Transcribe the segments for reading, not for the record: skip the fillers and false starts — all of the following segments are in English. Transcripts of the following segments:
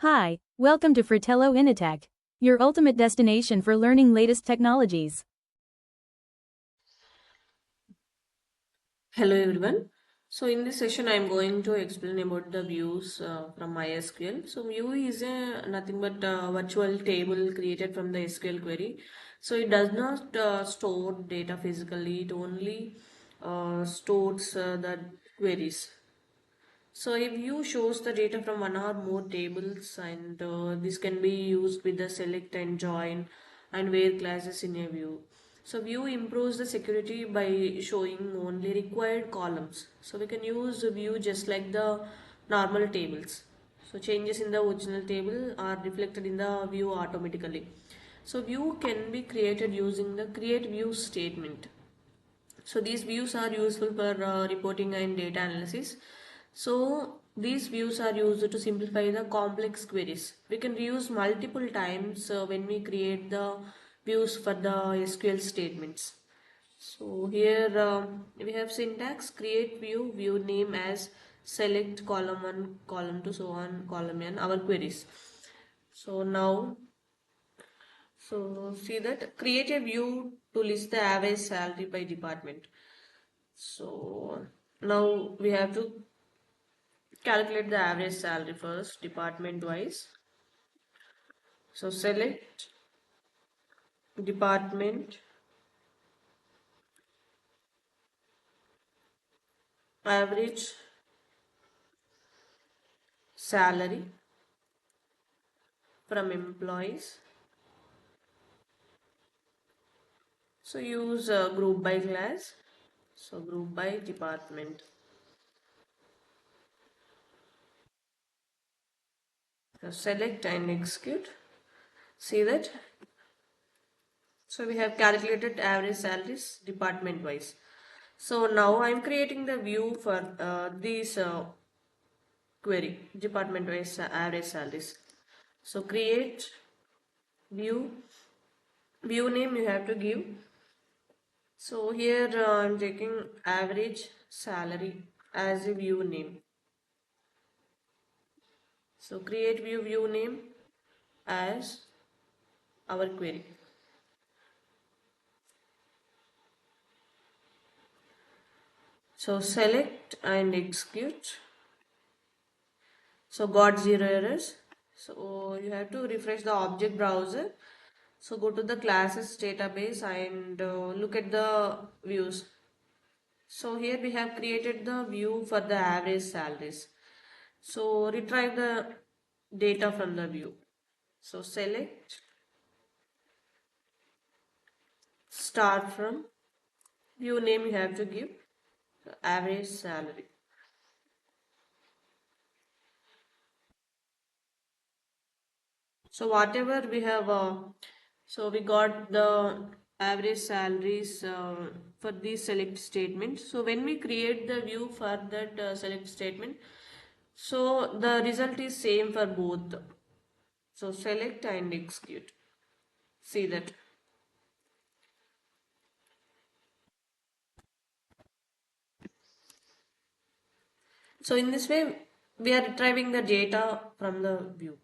Hi, welcome to Fratello Initech, your ultimate destination for learning latest technologies. Hello everyone. So in this session I am going to explain about the views from MySQL. So view is nothing but a virtual table created from the SQL query. So it does not store data physically, it only stores the queries. So a view shows the data from one or more tables, and this can be used with the select and join and where classes in a view. So view improves the security by showing only required columns. So we can use a view just like the normal tables. So changes in the original table are reflected in the view automatically. So view can be created using the create view statement. So these views are useful for reporting and data analysis. So these views are used to simplify the complex queries. We can reuse multiple times when we create the views for the SQL statements. So here we have syntax create view, view name as select column 1, column 2, so on, column n, our queries. So now see that create a view to list the average salary by department. So now we have to calculate the average salary first, department wise. So select department average salary from employees. So use group by class. So group by department. So select and execute. See that. So we have calculated average salaries department wise. So now I'm creating the view for these query department wise average salaries. So create view, view name you have to give. So here I'm taking average salary as a view name. So create view name as our query. So select and execute. So got zero errors. So you have to refresh the object browser. So go to the classes database and look at the views. So here we have created the view for the average salaries. So retrieve the data from the view. So select start from view name you have to give average salary. So whatever we have, so we got the average salaries for these select statements. So when we create the view for that select statement, so the result is same for both. So select and execute. See that. So in this way, we are retrieving the data from the view.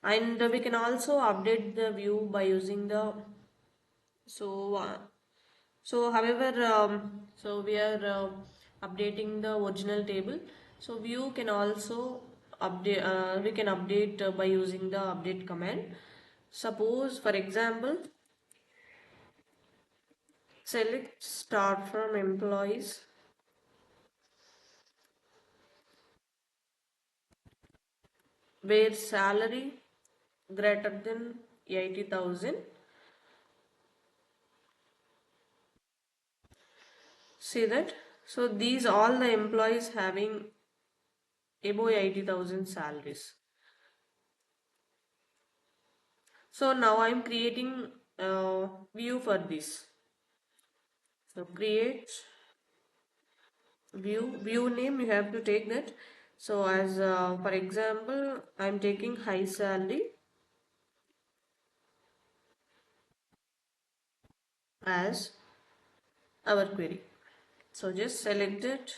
And we can also update the view by using the, so, however, so we are updating the original table. So view can also update, we can update by using the update command. Suppose, for example, select start from employees where salary greater than 80,000. See that? So these all the employees having above 80,000 salaries. So now I'm creating a view for this. So create view name you have to take that. So as for example, I'm taking high salary as our query. So just select it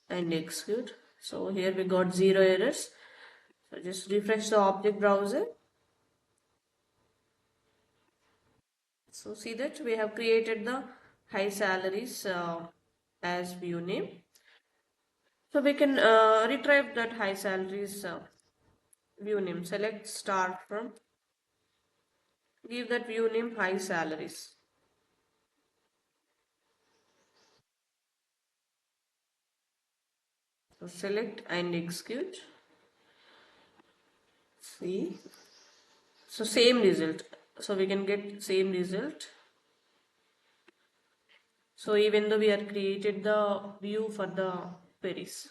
and execute. So here we got zero errors. So just refresh the object browser. So see that we have created the high salaries as view name. So we can retrieve that high salaries view name. Select start from, give that view name high salaries. So select and execute. See, so same result. So we can get same result. So even though we have created the view for the queries.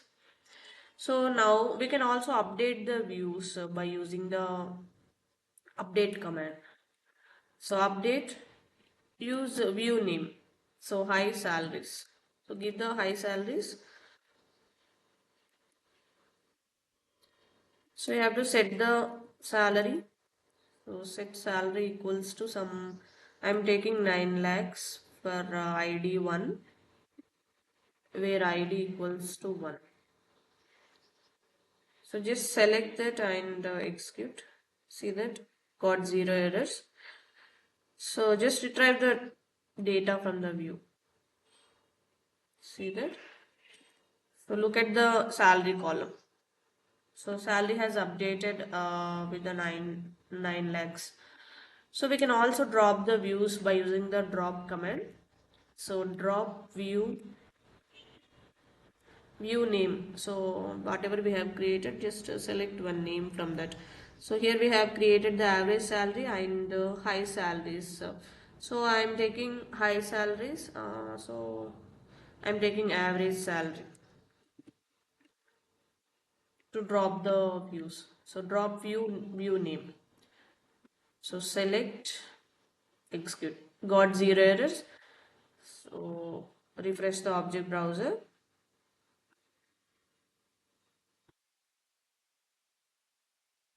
So now we can also update the views by using the update command. So update, use view name. So high salaries. So give the high salaries. So you have to set the salary. So set salary equals to some, I'm taking 9 lakhs for ID 1 where ID equals to 1. So just select that and execute. See that got 0 errors. So just retrieve the data from the view. See that. So look at the salary column. So salary has updated with the 9 lakhs. So we can also drop the views by using the drop command. So drop view name. So whatever we have created, just select one name from that. So here we have created the average salary and high salaries. So I am taking high salaries. So I am taking average salary to drop the views. So drop view name. So select, execute. Got 0 errors. So refresh the object browser.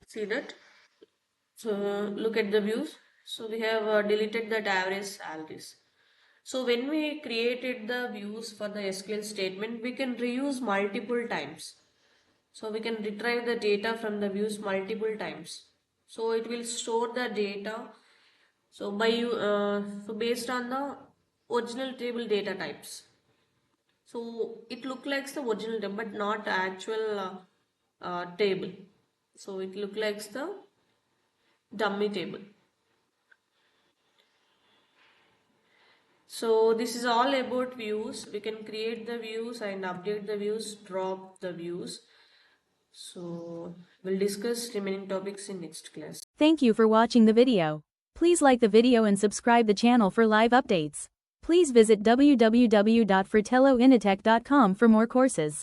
See that. So look at the views. So we have deleted that average salaries. So when we created the views for the SQL statement, we can reuse multiple times. So we can retrieve the data from the views multiple times. So it will store the data. So so based on the original table data types. So it look like the original table, but not actual table. So it look like the dummy table. So this is all about views. We can create the views and update the views, drop the views. So we'll discuss remaining topics in next class. Thank you for watching the video. Please like the video and subscribe the channel for live updates. Please visit www.fratelloinitech.com for more courses.